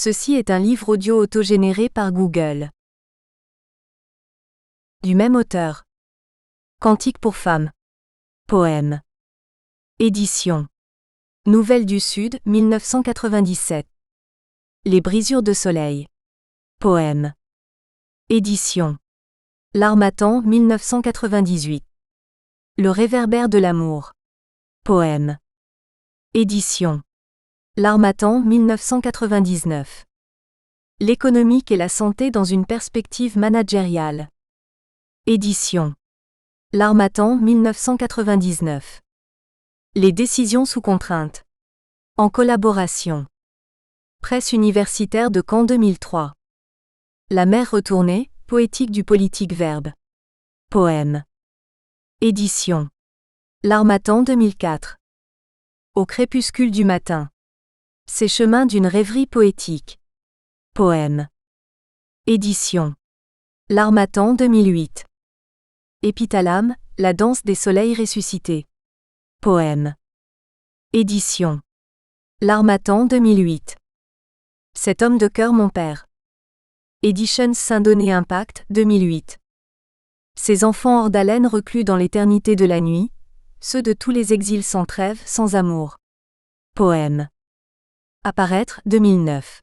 Ceci est un livre audio autogénéré par Google. Du même auteur. Cantique pour femmes. Poème. Édition. Nouvelles du Sud, 1997. Les brisures de soleil. Poème. Édition. L'Harmattan, 1998. Le réverbère de l'amour. Poème. Édition. L'Harmattan, 1999. L'économique et la santé dans une perspective managériale. Édition. L'Harmattan, 1999. Les décisions sous contrainte. En collaboration. Presse universitaire de Caen 2003. La mer retournée, poétique du politique verbe. Poème. Édition. L'Harmattan 2004. Au crépuscule du matin. Ces chemins d'une rêverie poétique. Poème. Édition. L'Harmattan 2008. Épithalame, la danse des soleils ressuscités. Poème. Édition. L'Harmattan 2008. Cet homme de cœur mon père. Editions Saint-Donné Impact 2008. Ces enfants hors d'haleine reclus dans l'éternité de la nuit, ceux de tous les exils sans trêve, sans amour. Poème. Apparaître 2009.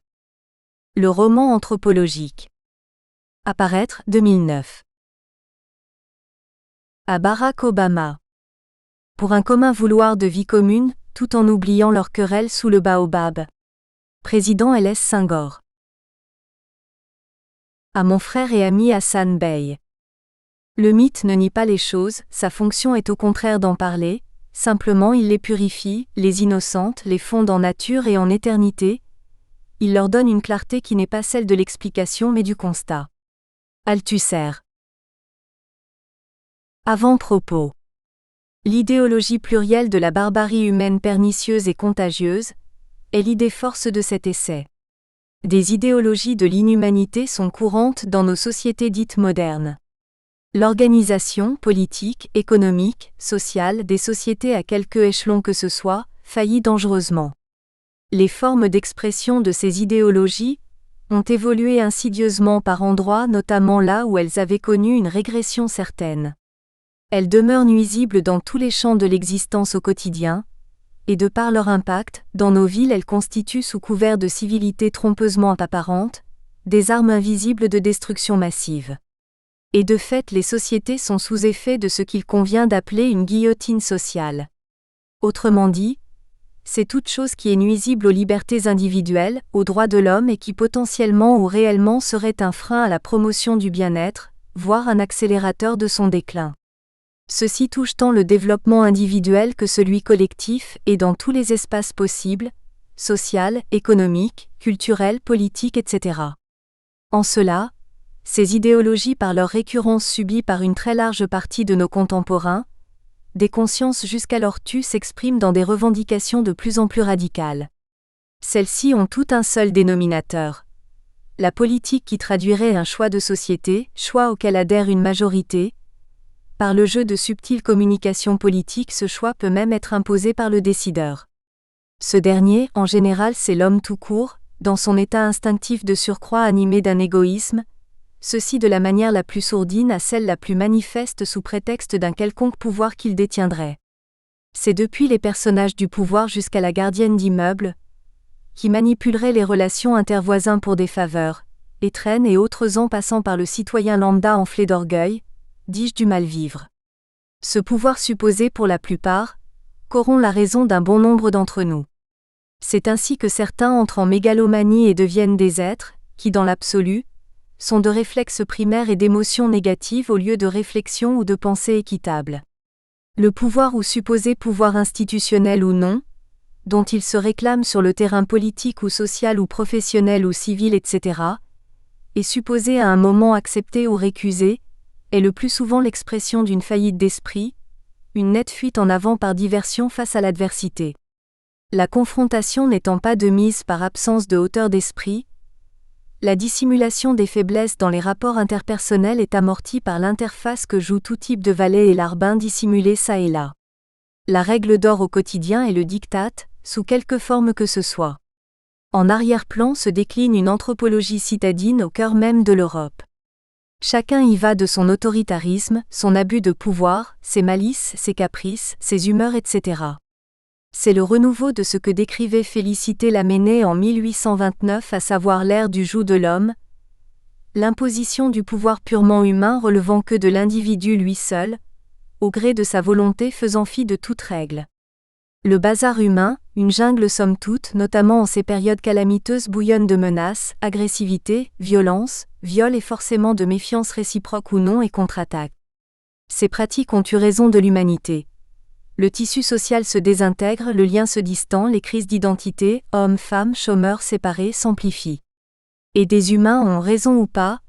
Le roman anthropologique. Apparaître 2009. À Barack Obama. Pour un commun vouloir de vie commune, tout en oubliant leur querelle sous le baobab. Président LS Senghor. À mon frère et ami Hassan Bey. Le mythe ne nie pas les choses, sa fonction est au contraire d'en parler, simplement il les purifie, les innocente, les fonde en nature et en éternité. Il leur donne une clarté qui n'est pas celle de l'explication mais du constat. Althusser. Avant-propos. L'idéologie plurielle de la barbarie humaine pernicieuse et contagieuse est l'idée force de cet essai. Des idéologies de l'inhumanité sont courantes dans nos sociétés dites modernes. L'organisation politique, économique, sociale des sociétés à quelque échelon que ce soit, faillit dangereusement. Les formes d'expression de ces idéologies ont évolué insidieusement par endroits, notamment là où elles avaient connu une régression certaine. Elles demeurent nuisibles dans tous les champs de l'existence au quotidien, et de par leur impact, dans nos villes elles constituent sous couvert de civilité trompeusement apparente, des armes invisibles de destruction massive. Et de fait les sociétés sont sous effet de ce qu'il convient d'appeler une guillotine sociale. Autrement dit, c'est toute chose qui est nuisible aux libertés individuelles, aux droits de l'homme et qui potentiellement ou réellement serait un frein à la promotion du bien-être, voire un accélérateur de son déclin. Ceci touche tant le développement individuel que celui collectif et dans tous les espaces possibles, social, économique, culturel, politique, etc. En cela, ces idéologies par leur récurrence subie par une très large partie de nos contemporains, des consciences jusqu'alors tues s'expriment dans des revendications de plus en plus radicales. Celles-ci ont tout un seul dénominateur. La politique qui traduirait un choix de société, choix auquel adhère une majorité. Par le jeu de subtiles communications politiques, ce choix peut même être imposé par le décideur. Ce dernier, en général, c'est l'homme tout court, dans son état instinctif de surcroît animé d'un égoïsme, ceci de la manière la plus sourdine à celle la plus manifeste sous prétexte d'un quelconque pouvoir qu'il détiendrait. C'est depuis les personnages du pouvoir jusqu'à la gardienne d'immeuble, qui manipulerait les relations intervoisins pour des faveurs, étrennes et autres en passant par le citoyen lambda enflé d'orgueil, dis-je du mal-vivre. Ce pouvoir supposé pour la plupart, corrompt la raison d'un bon nombre d'entre nous. C'est ainsi que certains entrent en mégalomanie et deviennent des êtres, qui dans l'absolu, sont de réflexes primaires et d'émotions négatives au lieu de réflexion ou de pensée équitable. Le pouvoir ou supposé pouvoir institutionnel ou non, dont ils se réclament sur le terrain politique ou social ou professionnel ou civil, etc., est supposé à un moment accepté ou récusé, est le plus souvent l'expression d'une faillite d'esprit, une nette fuite en avant par diversion face à l'adversité. La confrontation n'étant pas de mise par absence de hauteur d'esprit, la dissimulation des faiblesses dans les rapports interpersonnels est amortie par l'interface que joue tout type de valet et larbin dissimulés çà et là. La règle d'or au quotidien est le diktat, sous quelque forme que ce soit. En arrière-plan se décline une anthropologie citadine au cœur même de l'Europe. Chacun y va de son autoritarisme, son abus de pouvoir, ses malices, ses caprices, ses humeurs, etc. C'est le renouveau de ce que décrivait Félicité Lamennais en 1829, à savoir l'ère du joug de l'homme, l'imposition du pouvoir purement humain relevant que de l'individu lui seul, au gré de sa volonté faisant fi de toute règle. Le bazar humain, une jungle somme toute, notamment en ces périodes calamiteuses bouillonne de menaces, agressivité, violence, viol et forcément de méfiance réciproque ou non et contre-attaque. Ces pratiques ont eu raison de l'humanité. Le tissu social se désintègre, le lien se distend, les crises d'identité, hommes, femmes, chômeurs séparés s'amplifient. Et des humains ont raison ou pas,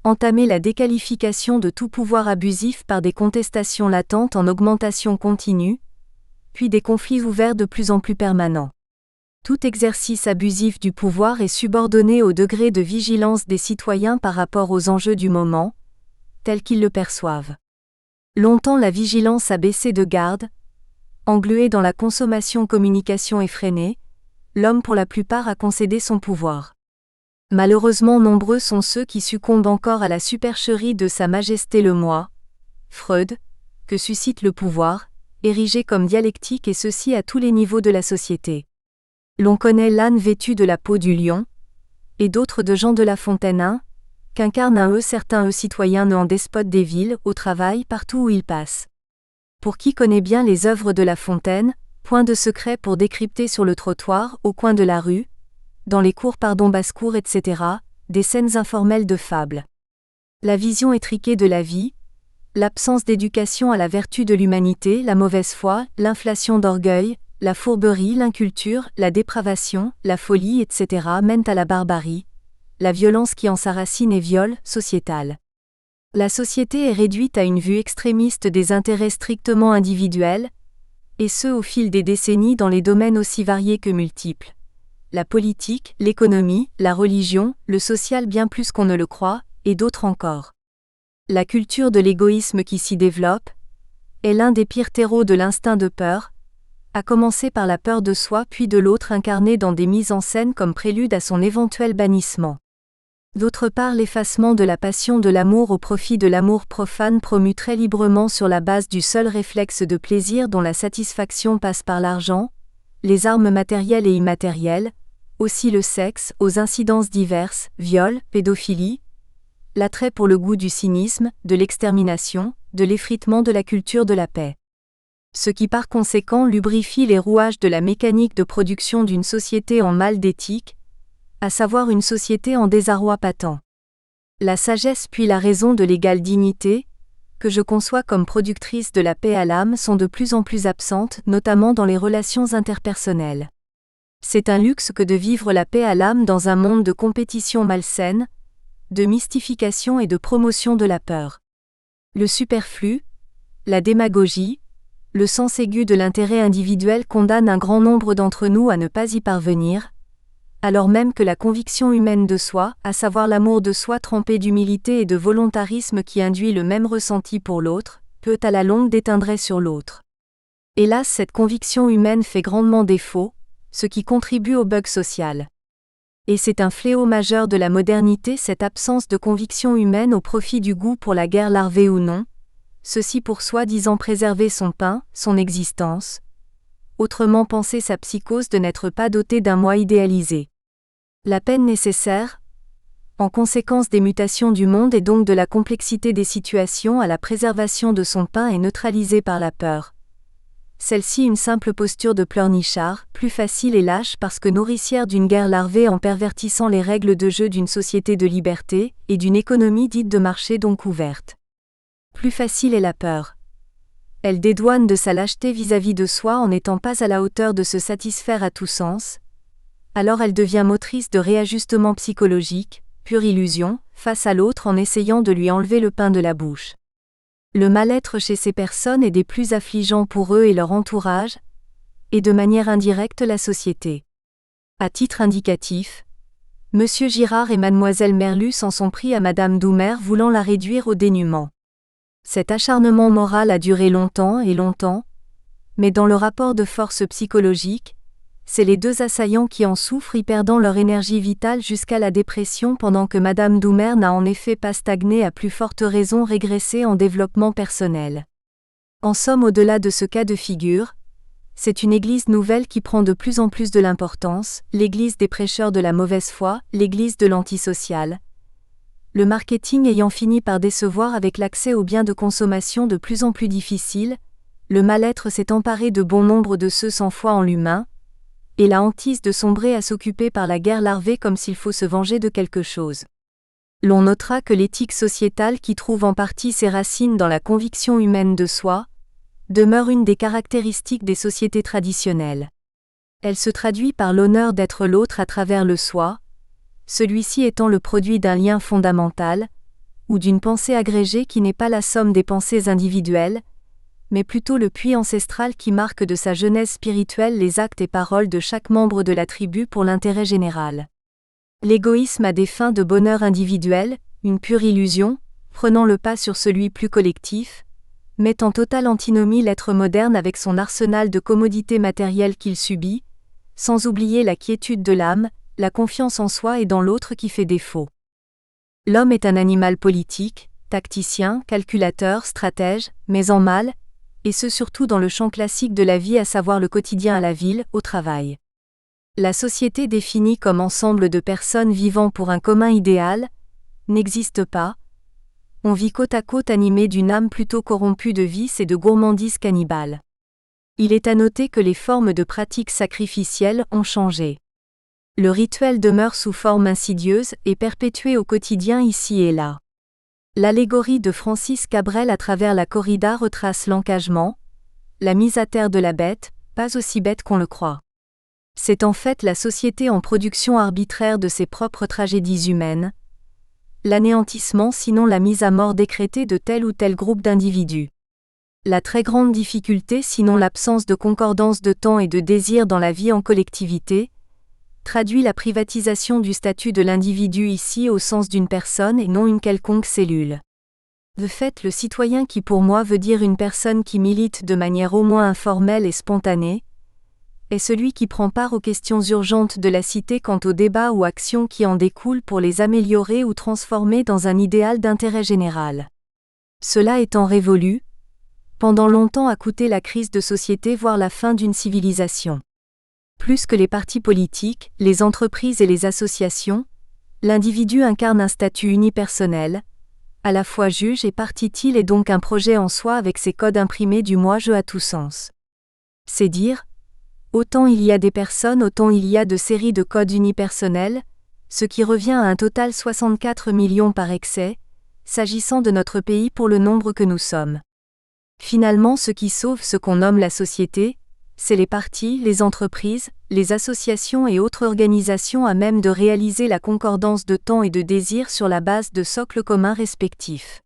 entamer la déqualification de tout pouvoir abusif par des contestations latentes en augmentation continue, puis des conflits ouverts de plus en plus permanents. Tout exercice abusif du pouvoir est subordonné au degré de vigilance des citoyens par rapport aux enjeux du moment, tels qu'ils le perçoivent. Longtemps la vigilance a baissé de garde, englué dans la consommation-communication effrénée, l'homme pour la plupart a concédé son pouvoir. Malheureusement nombreux sont ceux qui succombent encore à la supercherie de Sa Majesté le Moi, Freud, que suscite le pouvoir, érigé comme dialectique et ceci à tous les niveaux de la société. L'on connaît l'âne vêtu de la peau du lion, et d'autres de Jean de La Fontaine, qu'incarnent un certains citoyens en despotes des villes, au travail, partout où ils passent. Pour qui connaît bien les œuvres de La Fontaine, point de secret pour décrypter sur le trottoir, au coin de la rue, dans les cours basse-cour, etc., des scènes informelles de fables. La vision étriquée de la vie, l'absence d'éducation à la vertu de l'humanité, la mauvaise foi, l'inflation d'orgueil, la fourberie, l'inculture, la dépravation, la folie, etc. mènent à la barbarie, la violence qui en sa racine est viol, sociétal. La société est réduite à une vue extrémiste des intérêts strictement individuels, et ce au fil des décennies dans les domaines aussi variés que multiples. La politique, l'économie, la religion, le social bien plus qu'on ne le croit, et d'autres encore. La culture de l'égoïsme qui s'y développe est l'un des pires terreaux de l'instinct de peur, à commencer par la peur de soi puis de l'autre incarnée dans des mises en scène comme prélude à son éventuel bannissement. D'autre part, l'effacement de la passion de l'amour au profit de l'amour profane promu très librement sur la base du seul réflexe de plaisir dont la satisfaction passe par l'argent, les armes matérielles et immatérielles, aussi le sexe, aux incidences diverses, viol, pédophilie, l'attrait pour le goût du cynisme, de l'extermination, de l'effritement de la culture de la paix. Ce qui par conséquent lubrifie les rouages de la mécanique de production d'une société en mal d'éthique, à savoir une société en désarroi patent. La sagesse puis la raison de l'égale dignité, que je conçois comme productrice de la paix à l'âme, sont de plus en plus absentes, notamment dans les relations interpersonnelles. C'est un luxe que de vivre la paix à l'âme dans un monde de compétition malsaine, de mystification et de promotion de la peur. Le superflu, la démagogie, le sens aigu de l'intérêt individuel condamnent un grand nombre d'entre nous à ne pas y parvenir, alors même que la conviction humaine de soi, à savoir l'amour de soi trempé d'humilité et de volontarisme qui induit le même ressenti pour l'autre, peut à la longue déteindre sur l'autre. Hélas, cette conviction humaine fait grandement défaut, ce qui contribue au bug social. Et c'est un fléau majeur de la modernité, cette absence de conviction humaine au profit du goût pour la guerre larvée ou non, ceci pour soi-disant préserver son pain, son existence, autrement penser sa psychose de n'être pas doté d'un moi idéalisé. La peine nécessaire, en conséquence des mutations du monde et donc de la complexité des situations à la préservation de son pain est neutralisée par la peur. Celle-ci une simple posture de pleurnichard, plus facile et lâche parce que nourricière d'une guerre larvée en pervertissant les règles de jeu d'une société de liberté, et d'une économie dite de marché donc ouverte. Plus facile est la peur. Elle dédouane de sa lâcheté vis-à-vis de soi en n'étant pas à la hauteur de se satisfaire à tout sens. Alors elle devient motrice de réajustement psychologique, pure illusion, face à l'autre en essayant de lui enlever le pain de la bouche. Le mal-être chez ces personnes est des plus affligeants pour eux et leur entourage, et de manière indirecte la société. À titre indicatif, M. Girard et Mlle Merlu s'en sont pris à Mme Doumer voulant la réduire au dénuement. Cet acharnement moral a duré longtemps, mais dans le rapport de force psychologique, c'est les deux assaillants qui en souffrent y perdant leur énergie vitale jusqu'à la dépression pendant que Madame Doumer n'a en effet pas stagné à plus forte raison régressé en développement personnel. En somme, au-delà de ce cas de figure, c'est une Église nouvelle qui prend de plus en plus de l'importance, l'Église des prêcheurs de la mauvaise foi, l'Église de l'antisocial. Le marketing ayant fini par décevoir avec l'accès aux biens de consommation de plus en plus difficile, le mal-être s'est emparé de bon nombre de ceux sans foi en l'humain, et la hantise de sombrer à s'occuper par la guerre larvée comme s'il faut se venger de quelque chose. L'on notera que l'éthique sociétale qui trouve en partie ses racines dans la conviction humaine de soi, demeure une des caractéristiques des sociétés traditionnelles. Elle se traduit par l'honneur d'être l'autre à travers le soi, celui-ci étant le produit d'un lien fondamental, ou d'une pensée agrégée qui n'est pas la somme des pensées individuelles, mais plutôt le puits ancestral qui marque de sa genèse spirituelle les actes et paroles de chaque membre de la tribu pour l'intérêt général. L'égoïsme à des fins de bonheur individuel, une pure illusion, prenant le pas sur celui plus collectif, met en totale antinomie l'être moderne avec son arsenal de commodités matérielles qu'il subit, sans oublier la quiétude de l'âme, la confiance en soi et dans l'autre qui fait défaut. L'homme est un animal politique, tacticien, calculateur, stratège, mais en mal, et ce surtout dans le champ classique de la vie à savoir le quotidien à la ville, au travail. La société définie comme ensemble de personnes vivant pour un commun idéal, n'existe pas. On vit côte à côte animé d'une âme plutôt corrompue de vices et de gourmandise cannibale. Il est à noter que les formes de pratiques sacrificielles ont changé. Le rituel demeure sous forme insidieuse et perpétué au quotidien ici et là. L'allégorie de Francis Cabrel à travers la corrida retrace l'encagement, la mise à terre de la bête, pas aussi bête qu'on le croit. C'est en fait la société en production arbitraire de ses propres tragédies humaines, l'anéantissement sinon la mise à mort décrétée de tel ou tel groupe d'individus. La très grande difficulté sinon l'absence de concordance de temps et de désir dans la vie en collectivité, traduit la privatisation du statut de l'individu ici au sens d'une personne et non une quelconque cellule. De fait, le citoyen qui pour moi veut dire une personne qui milite de manière au moins informelle et spontanée, est celui qui prend part aux questions urgentes de la cité quant aux débats ou actions qui en découlent pour les améliorer ou transformer dans un idéal d'intérêt général. Cela étant révolu, pendant longtemps a coûté la crise de société voire la fin d'une civilisation. Plus que les partis politiques, les entreprises et les associations, l'individu incarne un statut unipersonnel, à la fois juge et partie-il et donc un projet en soi avec ses codes imprimés du moi-je à tout sens. C'est dire, autant il y a des personnes, autant il y a de séries de codes unipersonnels, ce qui revient à un total 64 millions par excès, s'agissant de notre pays pour le nombre que nous sommes. Finalement, ce qui sauve ce qu'on nomme la société, c'est les partis, les entreprises, les associations et autres organisations à même de réaliser la concordance de temps et de désir sur la base de socles communs respectifs.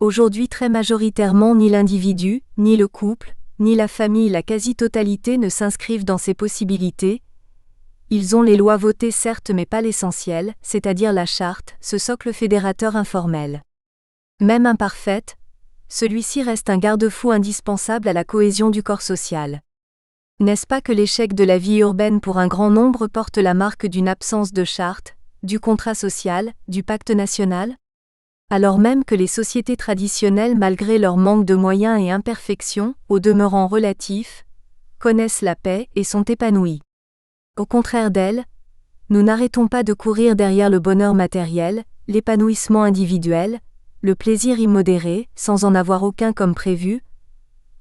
Aujourd'hui très majoritairement ni l'individu, ni le couple, ni la famille, la quasi-totalité ne s'inscrivent dans ces possibilités. Ils ont les lois votées certes mais pas l'essentiel, c'est-à-dire la charte, ce socle fédérateur informel. Même imparfaite, celui-ci reste un garde-fou indispensable à la cohésion du corps social. N'est-ce pas que l'échec de la vie urbaine pour un grand nombre porte la marque d'une absence de charte, du contrat social, du pacte national ? Alors même que les sociétés traditionnelles, malgré leur manque de moyens et imperfections, au demeurant relatifs, connaissent la paix et sont épanouies. Au contraire d'elles, nous n'arrêtons pas de courir derrière le bonheur matériel, l'épanouissement individuel, le plaisir immodéré, sans en avoir aucun comme prévu,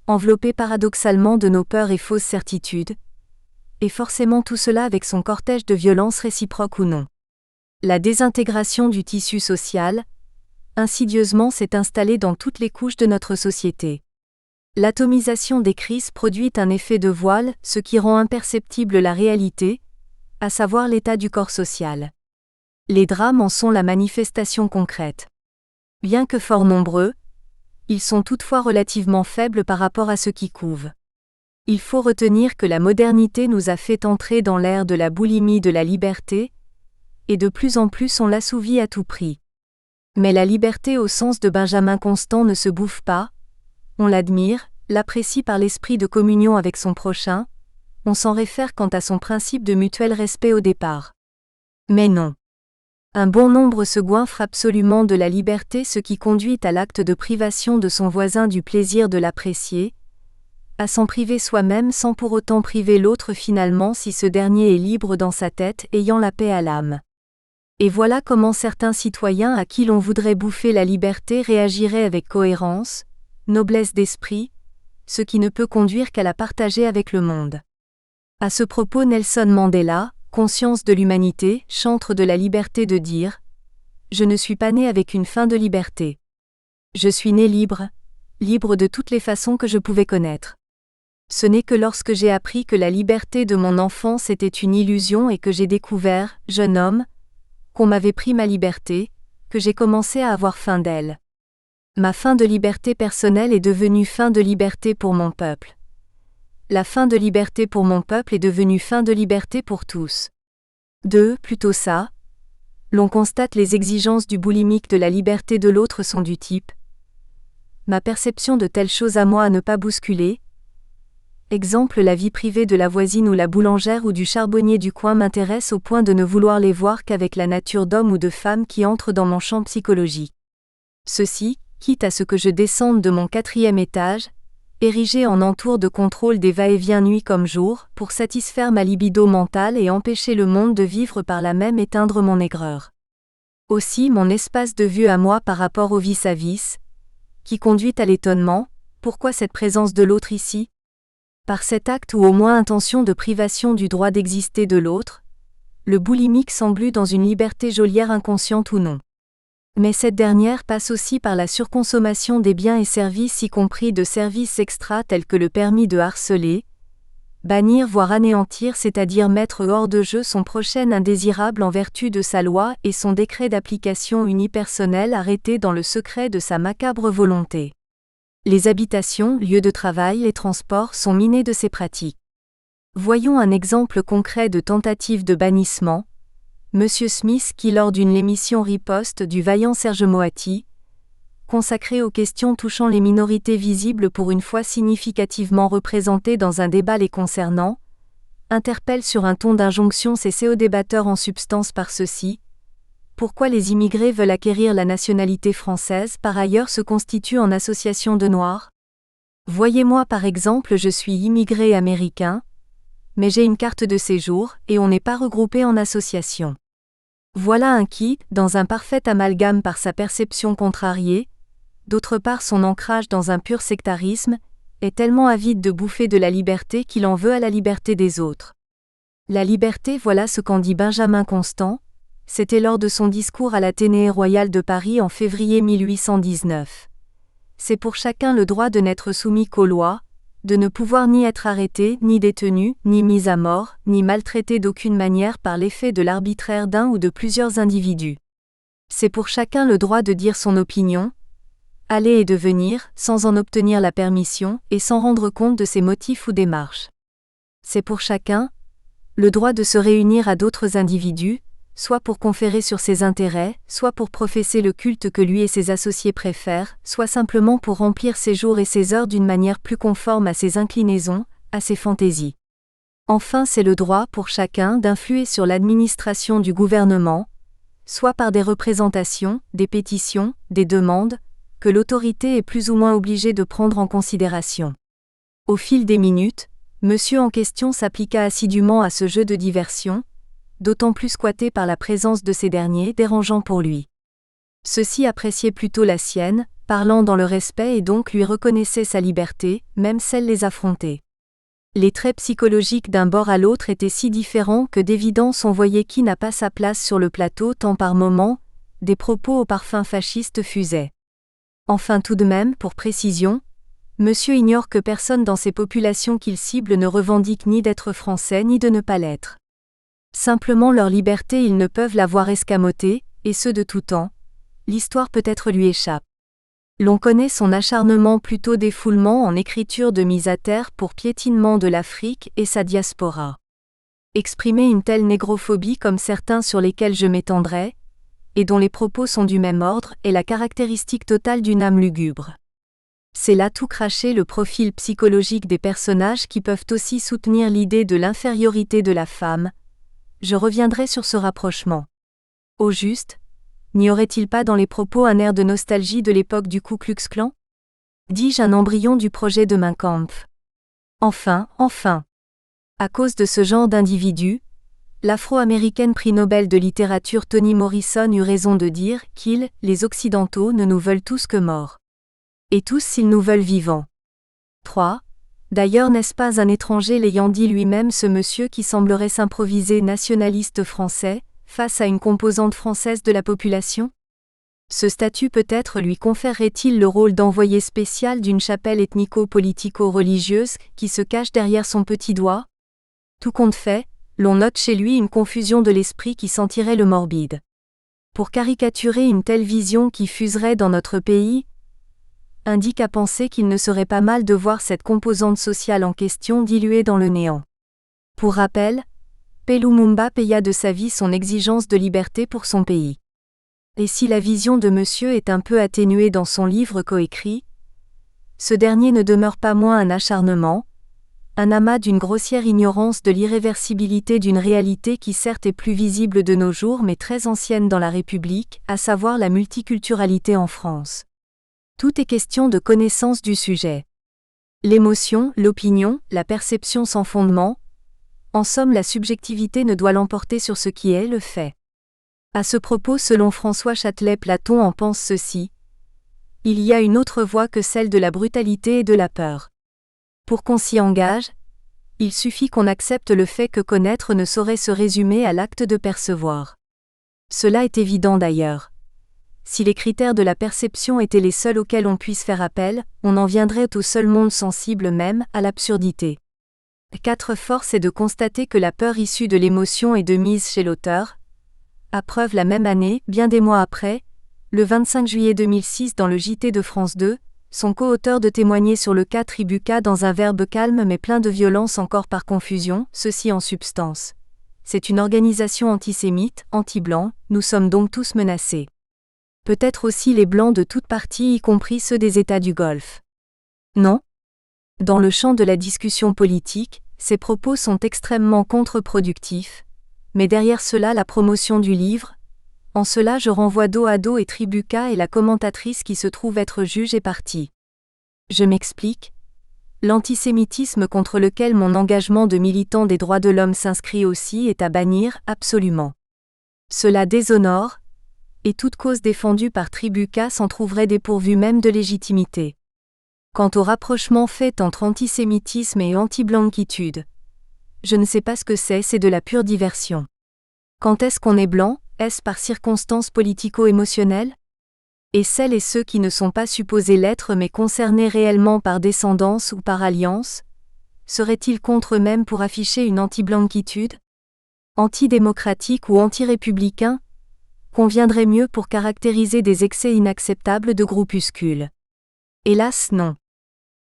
enveloppé paradoxalement de nos peurs et fausses certitudes, et forcément tout cela avec son cortège de violences réciproques ou non. La désintégration du tissu social, insidieusement s'est installée dans toutes les couches de notre société. L'atomisation des crises produit un effet de voile, ce qui rend imperceptible la réalité, à savoir l'état du corps social. Les drames en sont la manifestation concrète. Bien que fort nombreux, ils sont toutefois relativement faibles par rapport à ce qui couve. Il faut retenir que la modernité nous a fait entrer dans l'ère de la boulimie de la liberté, et de plus en plus on l'assouvit à tout prix. Mais la liberté au sens de Benjamin Constant ne se bouffe pas, on l'admire, l'apprécie par l'esprit de communion avec son prochain, on s'en réfère quant à son principe de mutuel respect au départ. Mais non. Un bon nombre se goinfre absolument de la liberté, ce qui conduit à l'acte de privation de son voisin du plaisir de l'apprécier, à s'en priver soi-même sans pour autant priver l'autre finalement si ce dernier est libre dans sa tête, ayant la paix à l'âme. Et voilà comment certains citoyens à qui l'on voudrait bouffer la liberté réagiraient avec cohérence, noblesse d'esprit, ce qui ne peut conduire qu'à la partager avec le monde. À ce propos, Nelson Mandela, conscience de l'humanité, chantre de la liberté de dire « Je ne suis pas né avec une fin de liberté. Je suis né libre, libre de toutes les façons que je pouvais connaître. Ce n'est que lorsque j'ai appris que la liberté de mon enfance était une illusion et que j'ai découvert, jeune homme, qu'on m'avait pris ma liberté, que j'ai commencé à avoir faim d'elle. Ma fin de liberté personnelle est devenue fin de liberté pour mon peuple. La fin de liberté pour mon peuple est devenue fin de liberté pour tous. 2. Plutôt ça. L'on constate les exigences du boulimique de la liberté de l'autre sont du type ma perception de telle chose à moi à ne pas bousculer. Exemple, la vie privée de la voisine ou la boulangère ou du charbonnier du coin m'intéresse au point de ne vouloir les voir qu'avec la nature d'homme ou de femme qui entre dans mon champ psychologique. Ceci, quitte à ce que je descende de mon 4e étage, érigé en entour de contrôle des va-et-vient nuit comme jour, pour satisfaire ma libido mentale et empêcher le monde de vivre par là même éteindre mon aigreur. Aussi mon espace de vue à moi par rapport au vis-à-vis, qui conduit à l'étonnement, pourquoi cette présence de l'autre ici ? Par cet acte ou au moins intention de privation du droit d'exister de l'autre, le boulimique s'englue dans une liberté geôlière inconsciente ou non. Mais cette dernière passe aussi par la surconsommation des biens et services, y compris de services extra tels que le permis de harceler, bannir voire anéantir, c'est-à-dire mettre hors de jeu son prochain indésirable en vertu de sa loi et son décret d'application unipersonnel arrêté dans le secret de sa macabre volonté. Les habitations, lieux de travail, les transports sont minés de ces pratiques. Voyons un exemple concret de tentative de bannissement. Monsieur Smith qui lors d'une émission riposte du vaillant Serge Moati, consacrée aux questions touchant les minorités visibles pour une fois significativement représentées dans un débat les concernant, interpelle sur un ton d'injonction ses co-débatteurs en substance par ceci. Pourquoi les immigrés veulent acquérir la nationalité française, par ailleurs se constituent en association de Noirs ? Voyez-moi par exemple, je suis immigré américain, mais j'ai une carte de séjour, et on n'est pas regroupé en association. Voilà un qui, dans un parfait amalgame par sa perception contrariée, d'autre part son ancrage dans un pur sectarisme, est tellement avide de bouffer de la liberté qu'il en veut à la liberté des autres. La liberté, voilà ce qu'en dit Benjamin Constant, c'était lors de son discours à l'Athénée royal de Paris en février 1819. C'est pour chacun le droit de n'être soumis qu'aux lois, de ne pouvoir ni être arrêté, ni détenu, ni mis à mort, ni maltraité d'aucune manière par l'effet de l'arbitraire d'un ou de plusieurs individus. C'est pour chacun le droit de dire son opinion, aller et devenir, sans en obtenir la permission, et sans rendre compte de ses motifs ou démarches. C'est pour chacun le droit de se réunir à d'autres individus, soit pour conférer sur ses intérêts, soit pour professer le culte que lui et ses associés préfèrent, soit simplement pour remplir ses jours et ses heures d'une manière plus conforme à ses inclinaisons, à ses fantaisies. Enfin, c'est le droit pour chacun d'influer sur l'administration du gouvernement, soit par des représentations, des pétitions, des demandes, que l'autorité est plus ou moins obligée de prendre en considération. Au fil des minutes, monsieur en question s'appliqua assidûment à ce jeu de diversion, d'autant plus squatté par la présence de ces derniers, dérangeant pour lui. Ceux-ci appréciaient plutôt la sienne, parlant dans le respect et donc lui reconnaissaient sa liberté, même celle les affrontait. Les traits psychologiques d'un bord à l'autre étaient si différents que d'évidence on voyait qui n'a pas sa place sur le plateau tant par moments, des propos au parfum fasciste fusaient. Enfin tout de même, pour précision, monsieur ignore que personne dans ces populations qu'il cible ne revendique ni d'être français ni de ne pas l'être. Simplement leur liberté ils ne peuvent la voir escamotée, et ce de tout temps. L'histoire peut-être lui échappe. L'on connaît son acharnement plutôt défoulement en écriture de mise à terre pour piétinement de l'Afrique et sa diaspora. Exprimer une telle négrophobie comme certains sur lesquels je m'étendrai, et dont les propos sont du même ordre, est la caractéristique totale d'une âme lugubre. C'est là tout cracher le profil psychologique des personnages qui peuvent aussi soutenir l'idée de l'infériorité de la femme. Je reviendrai sur ce rapprochement. Au juste, n'y aurait-il pas dans les propos un air de nostalgie de l'époque du Ku Klux Klan ? Dis-je un embryon du projet de Mein Kampf. Enfin. À cause de ce genre d'individu, l'Afro-américaine prix Nobel de littérature Toni Morrison eut raison de dire qu'ils, les Occidentaux, ne nous veulent tous que morts. Et tous s'ils nous veulent vivants. 3. D'ailleurs n'est-ce pas un étranger l'ayant dit lui-même ce monsieur qui semblerait s'improviser nationaliste français, face à une composante française de la population ? Ce statut peut-être lui conférerait-il le rôle d'envoyé spécial d'une chapelle ethnico-politico-religieuse qui se cache derrière son petit doigt ? Tout compte fait, l'on note chez lui une confusion de l'esprit qui sentirait le morbide. Pour caricaturer une telle vision qui fuserait dans notre pays, indique à penser qu'il ne serait pas mal de voir cette composante sociale en question diluée dans le néant. Pour rappel, Lumumba paya de sa vie son exigence de liberté pour son pays. Et si la vision de monsieur est un peu atténuée dans son livre coécrit, ce dernier ne demeure pas moins un acharnement, un amas d'une grossière ignorance de l'irréversibilité d'une réalité qui certes est plus visible de nos jours mais très ancienne dans la République, à savoir la multiculturalité en France. Tout est question de connaissance du sujet. L'émotion, l'opinion, la perception sans fondement, en somme la subjectivité ne doit l'emporter sur ce qui est le fait. À ce propos selon François Châtelet-Platon en pense ceci. Il y a une autre voie que celle de la brutalité et de la peur. Pour qu'on s'y engage, il suffit qu'on accepte le fait que connaître ne saurait se résumer à l'acte de percevoir. Cela est évident d'ailleurs. Si les critères de la perception étaient les seuls auxquels on puisse faire appel, on en viendrait au seul monde sensible même, à l'absurdité. 4. Force est de constater que la peur issue de l'émotion est de mise chez l'auteur. À preuve la même année, bien des mois après, le 25 juillet 2006 dans le JT de France 2, son co-auteur de témoigner sur le cas Tribuca dans un verbe calme mais plein de violence encore par confusion, ceci en substance. C'est une organisation antisémite, anti-blanc, nous sommes donc tous menacés. Peut-être aussi les blancs de toutes parties y compris ceux des États du Golfe. Non ? Dans le champ de la discussion politique, ces propos sont extrêmement contre-productifs, mais derrière cela la promotion du livre, en cela je renvoie dos à dos et Tribuca et la commentatrice qui se trouve être juge et partie. Je m'explique. L'antisémitisme contre lequel mon engagement de militant des droits de l'homme s'inscrit aussi est à bannir, absolument. Cela déshonore, et toute cause défendue par Tribuca s'en trouverait dépourvue même de légitimité. Quant au rapprochement fait entre antisémitisme et anti-blanquitude, je ne sais pas ce que c'est de la pure diversion. Quand est-ce qu'on est blanc, est-ce par circonstances politico-émotionnelles ? Et celles et ceux qui ne sont pas supposés l'être mais concernés réellement par descendance ou par alliance, seraient-ils contre eux-mêmes pour afficher une anti-blanquitude ? Antidémocratique ou anti-républicain ? Conviendrait mieux pour caractériser des excès inacceptables de groupuscules. Hélas non.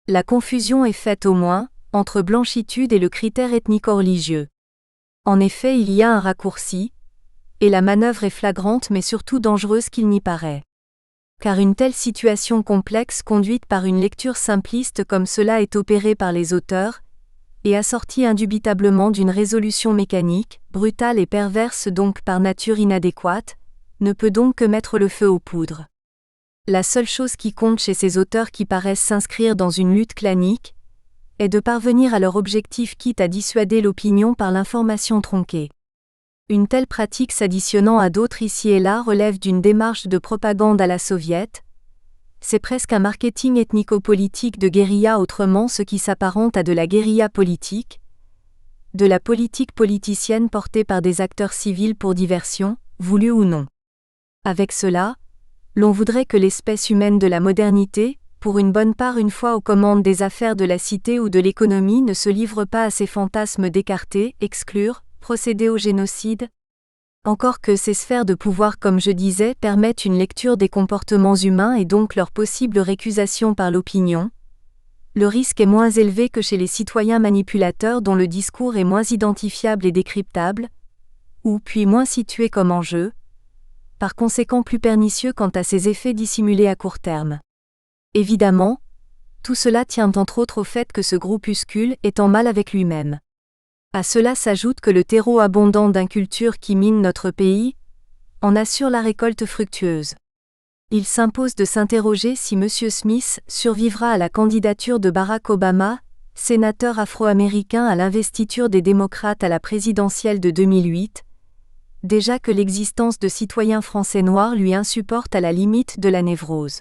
La confusion est faite au moins, entre blanchitude et le critère ethnico-religieux. En effet il y a un raccourci, et la manœuvre est flagrante mais surtout dangereuse qu'il n'y paraît. Car une telle situation complexe conduite par une lecture simpliste comme cela est opéré par les auteurs, et assortie indubitablement d'une résolution mécanique, brutale et perverse donc par nature inadéquate, ne peut donc que mettre le feu aux poudres. La seule chose qui compte chez ces auteurs qui paraissent s'inscrire dans une lutte clanique, est de parvenir à leur objectif quitte à dissuader l'opinion par l'information tronquée. Une telle pratique s'additionnant à d'autres ici et là relève d'une démarche de propagande à la soviète. C'est presque un marketing ethnico-politique de guérilla autrement ce qui s'apparente à de la guérilla politique, de la politique politicienne portée par des acteurs civils pour diversion, voulue ou non. Avec cela, l'on voudrait que l'espèce humaine de la modernité, pour une bonne part une fois aux commandes des affaires de la cité ou de l'économie ne se livre pas à ces fantasmes d'écarter, exclure, procéder au génocide. Encore que ces sphères de pouvoir comme je disais permettent une lecture des comportements humains et donc leur possible récusation par l'opinion, le risque est moins élevé que chez les citoyens manipulateurs dont le discours est moins identifiable et décryptable, ou puis moins situé comme enjeu, par conséquent plus pernicieux quant à ses effets dissimulés à court terme. Évidemment, Tout cela tient entre autres au fait que ce groupuscule est en mal avec lui-même. À cela s'ajoute que le terreau abondant d'inculture qui mine notre pays en assure la récolte fructueuse. Il s'impose de s'interroger si M. Smith survivra à la candidature de Barack Obama, sénateur afro-américain à l'investiture des démocrates à la présidentielle de 2008, déjà que l'existence de citoyens français noirs lui insupporte à la limite de la névrose.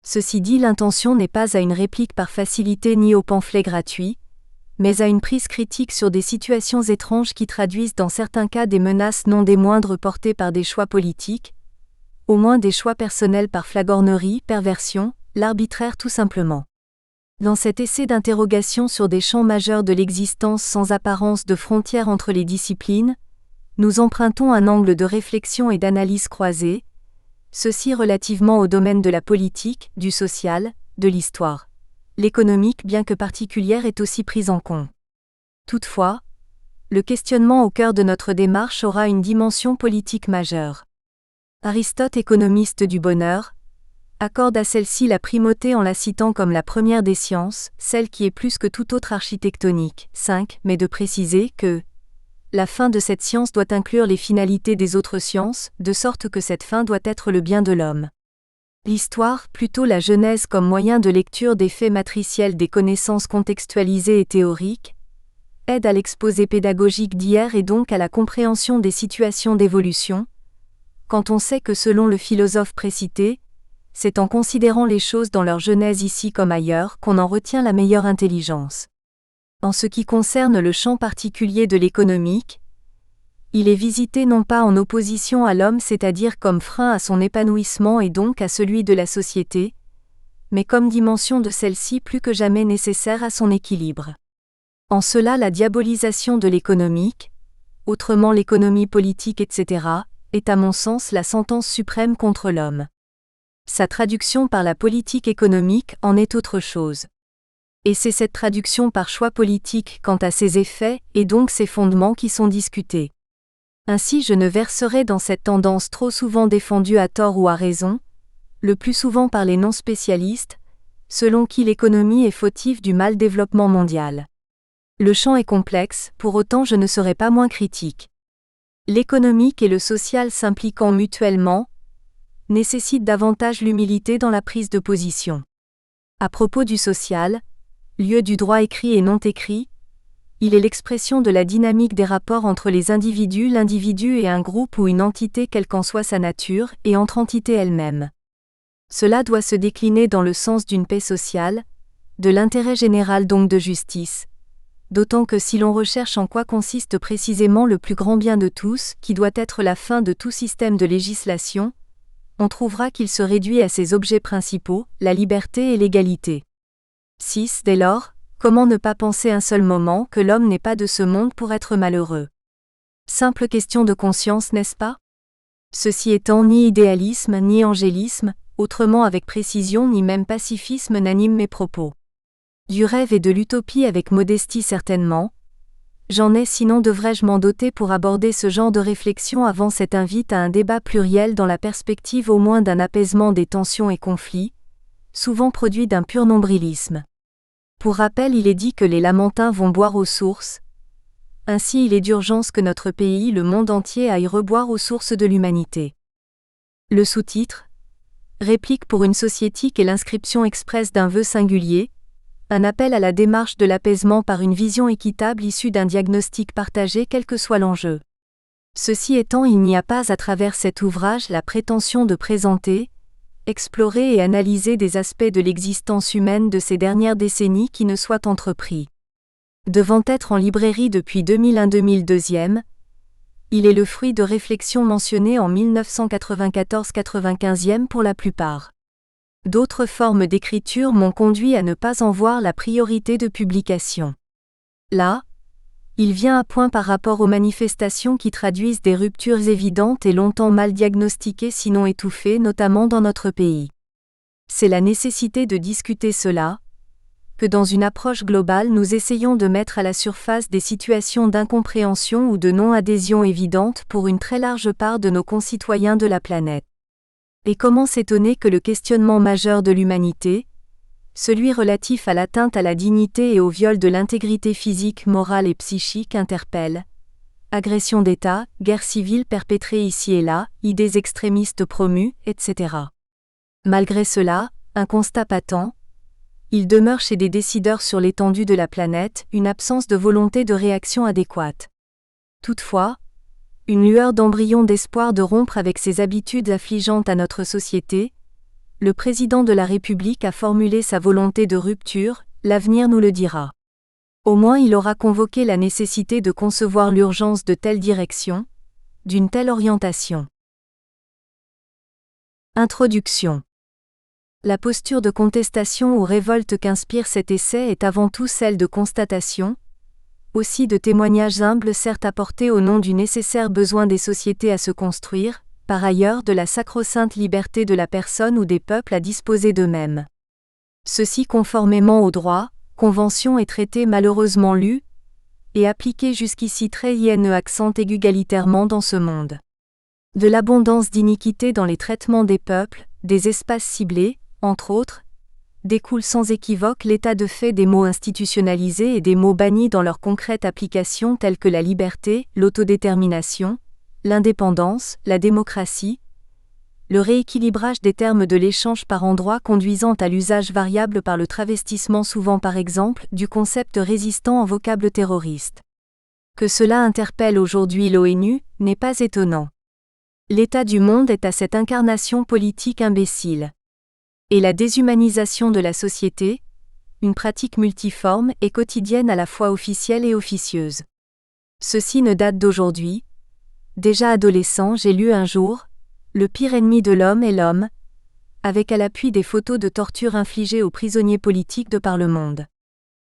Ceci dit, l'intention n'est pas à une réplique par facilité ni au pamphlet gratuit, mais à une prise critique sur des situations étranges qui traduisent dans certains cas des menaces non des moindres portées par des choix politiques, au moins des choix personnels par flagornerie, perversion, l'arbitraire tout simplement. Dans cet essai d'interrogation sur des champs majeurs de l'existence sans apparence de frontières entre les disciplines, nous empruntons un angle de réflexion et d'analyse croisée, ceci relativement au domaine de la politique, du social, de l'histoire. L'économique, bien que particulière, est aussi prise en compte. Toutefois, le questionnement au cœur de notre démarche aura une dimension politique majeure. Aristote, économiste du bonheur, accorde à celle-ci la primauté en la citant comme la première des sciences, celle qui est plus que toute autre architectonique. 5. Mais de préciser que la fin de cette science doit inclure les finalités des autres sciences, de sorte que cette fin doit être le bien de l'homme. L'histoire, plutôt la Genèse comme moyen de lecture des faits matriciels des connaissances contextualisées et théoriques, aide à l'exposé pédagogique d'hier et donc à la compréhension des situations d'évolution, quand on sait que selon le philosophe précité, c'est en considérant les choses dans leur genèse ici comme ailleurs qu'on en retient la meilleure intelligence. En ce qui concerne le champ particulier de l'économique, il est visité non pas en opposition à l'homme, c'est-à-dire comme frein à son épanouissement et donc à celui de la société, mais comme dimension de celle-ci plus que jamais nécessaire à son équilibre. En cela, la diabolisation de l'économique, autrement l'économie politique, etc., est à mon sens la sentence suprême contre l'homme. Sa traduction par la politique économique en est autre chose. Et c'est cette traduction par choix politique quant à ses effets et donc ses fondements qui sont discutés. Ainsi je ne verserai dans cette tendance trop souvent défendue à tort ou à raison, le plus souvent par les non-spécialistes, selon qui l'économie est fautive du mal développement mondial. Le champ est complexe, pour autant je ne serai pas moins critique. L'économique et le social s'impliquant mutuellement, nécessitent davantage l'humilité dans la prise de position. À propos du social, lieu du droit écrit et non écrit, il est l'expression de la dynamique des rapports entre les individus, l'individu et un groupe ou une entité quelle qu'en soit sa nature, et entre entités elles-mêmes. Cela doit se décliner dans le sens d'une paix sociale, de l'intérêt général donc de justice, d'autant que si l'on recherche en quoi consiste précisément le plus grand bien de tous, qui doit être la fin de tout système de législation, on trouvera qu'il se réduit à ses objets principaux, la liberté et l'égalité. 6. Dès lors, comment ne pas penser un seul moment que l'homme n'est pas de ce monde pour être malheureux? Simple question de conscience, n'est-ce pas? Ceci étant, ni idéalisme, ni angélisme, autrement avec précision, ni même pacifisme n'anime mes propos. Du rêve et de l'utopie avec modestie certainement. J'en ai, sinon devrais-je m'en doter pour aborder ce genre de réflexion avant cette invite à un débat pluriel dans la perspective au moins d'un apaisement des tensions et conflits, souvent produits d'un pur nombrilisme. Pour rappel, il est dit que les Lamentins vont boire aux sources. Ainsi, il est d'urgence que notre pays, le monde entier, aille reboire aux sources de l'humanité. Le sous-titre « Réplique pour une sociétique et l'inscription expresse d'un vœu singulier », un appel à la démarche de l'apaisement par une vision équitable issue d'un diagnostic partagé quel que soit l'enjeu. Ceci étant, il n'y a pas à travers cet ouvrage la prétention de présenter, explorer et analyser des aspects de l'existence humaine de ces dernières décennies qui ne soient entrepris. Devant être en librairie depuis 2001-2002, il est le fruit de réflexions mentionnées en 1994-95 pour la plupart. D'autres formes d'écriture m'ont conduit à ne pas en voir la priorité de publication. Là, il vient à point par rapport aux manifestations qui traduisent des ruptures évidentes et longtemps mal diagnostiquées sinon étouffées notamment dans notre pays. C'est la nécessité de discuter cela, que dans une approche globale nous essayons de mettre à la surface des situations d'incompréhension ou de non-adhésion évidentes pour une très large part de nos concitoyens de la planète. Et comment s'étonner que le questionnement majeur de l'humanité, celui relatif à l'atteinte à la dignité et au viol de l'intégrité physique, morale et psychique interpelle. Agression d'État, guerre civile perpétrée ici et là, idées extrémistes promues, etc. Malgré cela, un constat patent. Il demeure chez des décideurs sur l'étendue de la planète une absence de volonté de réaction adéquate. Toutefois, une lueur d'embryon d'espoir de rompre avec ces habitudes affligeantes à notre société. Le président de la République a formulé sa volonté de rupture, l'avenir nous le dira. Au moins il aura convoqué la nécessité de concevoir l'urgence de telle direction, d'une telle orientation. Introduction. La posture de contestation ou révolte qu'inspire cet essai est avant tout celle de constatation, aussi de témoignages humbles certes apportés au nom du nécessaire besoin des sociétés à se construire, par ailleurs de la sacro-sainte liberté de la personne ou des peuples à disposer d'eux-mêmes. Ceci conformément aux droits, conventions et traités malheureusement lus et appliqués jusqu'ici très accent égalitairement dans ce monde. De l'abondance d'iniquité dans les traitements des peuples, des espaces ciblés, entre autres, découle sans équivoque l'état de fait des mots institutionnalisés et des mots bannis dans leur concrète application tels que la liberté, l'autodétermination, l'indépendance, la démocratie, le rééquilibrage des termes de l'échange par endroits conduisant à l'usage variable par le travestissement souvent par exemple du concept résistant en vocable terroriste. Que cela interpelle aujourd'hui l'ONU, n'est pas étonnant. L'état du monde est à cette incarnation politique imbécile. Et la déshumanisation de la société, une pratique multiforme et quotidienne à la fois officielle et officieuse. Ceci ne date d'aujourd'hui. Déjà adolescent, j'ai lu un jour « Le pire ennemi de l'homme est l'homme », avec à l'appui des photos de torture infligées aux prisonniers politiques de par le monde.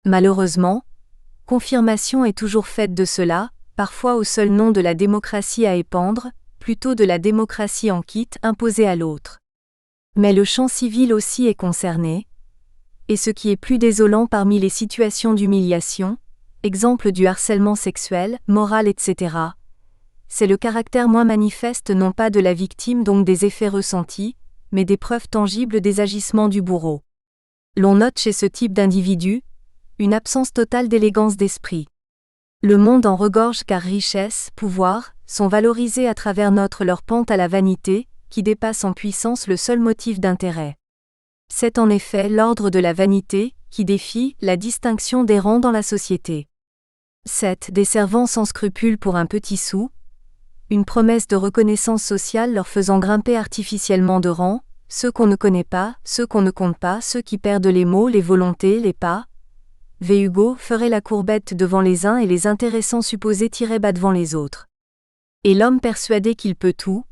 Malheureusement, confirmation est toujours faite de cela, parfois au seul nom de la démocratie à épandre, plutôt de la démocratie en kit imposée à l'autre. Mais le champ civil aussi est concerné, et ce qui est plus désolant parmi les situations d'humiliation, exemple du harcèlement sexuel, moral etc., c'est le caractère moins manifeste non pas de la victime donc des effets ressentis, mais des preuves tangibles des agissements du bourreau. L'on note chez ce type d'individu une absence totale d'élégance d'esprit. Le monde en regorge car richesse, pouvoir, sont valorisés à travers leur pente à la vanité, qui dépasse en puissance le seul motif d'intérêt. C'est en effet l'ordre de la vanité, qui défie la distinction des rangs dans la société. 7. Des servants sans scrupules pour un petit sou, une promesse de reconnaissance sociale leur faisant grimper artificiellement de rang, ceux qu'on ne connaît pas, ceux qu'on ne compte pas, ceux qui perdent les mots, les volontés, les pas. V. Hugo ferait la courbette devant les uns et les intéressants supposés tireraient bas devant les autres. Et l'homme persuadé qu'il peut tout,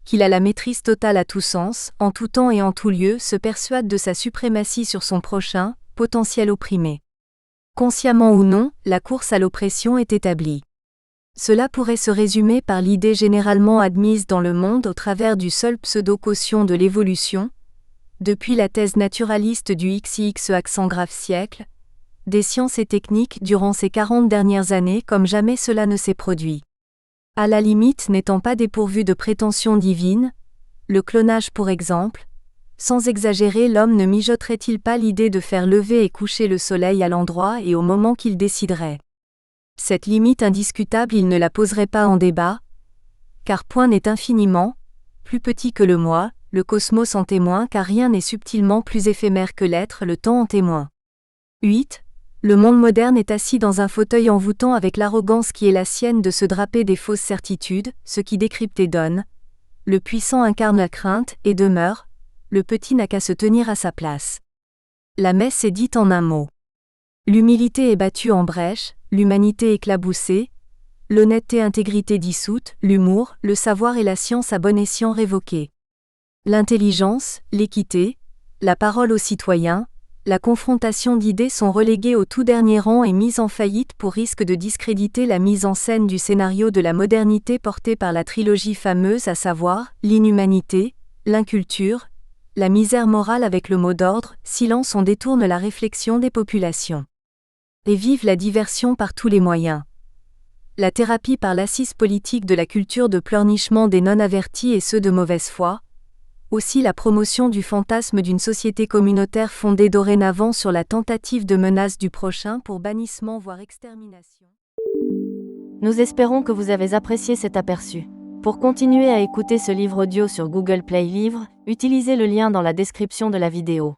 qu'il a la maîtrise totale à tout sens, en tout temps et en tout lieu, se persuade de sa suprématie sur son prochain, potentiel opprimé. Consciemment ou non, la course à l'oppression est établie. Cela pourrait se résumer par l'idée généralement admise dans le monde au travers du seul pseudo-caution de l'évolution, depuis la thèse naturaliste du XX accent grave siècle, des sciences et techniques durant ces 40 dernières années comme jamais cela ne s'est produit. À la limite n'étant pas dépourvu de prétentions divines, le clonage pour exemple, sans exagérer l'homme ne mijoterait-il pas l'idée de faire lever et coucher le soleil à l'endroit et au moment qu'il déciderait. Cette limite indiscutable il ne la poserait pas en débat, car point n'est infiniment, plus petit que le moi, le cosmos en témoin car rien n'est subtilement plus éphémère que l'être, le temps en témoin. 8. Le monde moderne est assis dans un fauteuil envoûtant avec l'arrogance qui est la sienne de se draper des fausses certitudes, ce qui décrypte et donne. Le puissant incarne la crainte et demeure, le petit n'a qu'à se tenir à sa place. La messe est dite en un mot. L'humilité est battue en brèche, l'humanité éclaboussée, l'honnêteté intégrité dissoute, l'humour, le savoir et la science à bon escient révoqués. L'intelligence, l'équité, la parole aux citoyens, la confrontation d'idées sont reléguées au tout dernier rang et mises en faillite pour risque de discréditer la mise en scène du scénario de la modernité portée par la trilogie fameuse à savoir, l'inhumanité, l'inculture, la misère morale avec le mot d'ordre, silence on détourne la réflexion des populations. Et vive la diversion par tous les moyens. La thérapie par l'assise politique de la culture de pleurnichement des non-avertis et ceux de mauvaise foi, Aussi la promotion du fantasme d'une société communautaire fondée dorénavant sur la tentative de menace du prochain pour bannissement voire extermination. Nous espérons que vous avez apprécié cet aperçu. Pour continuer à écouter ce livre audio sur Google Play Livres, utilisez le lien dans la description de la vidéo.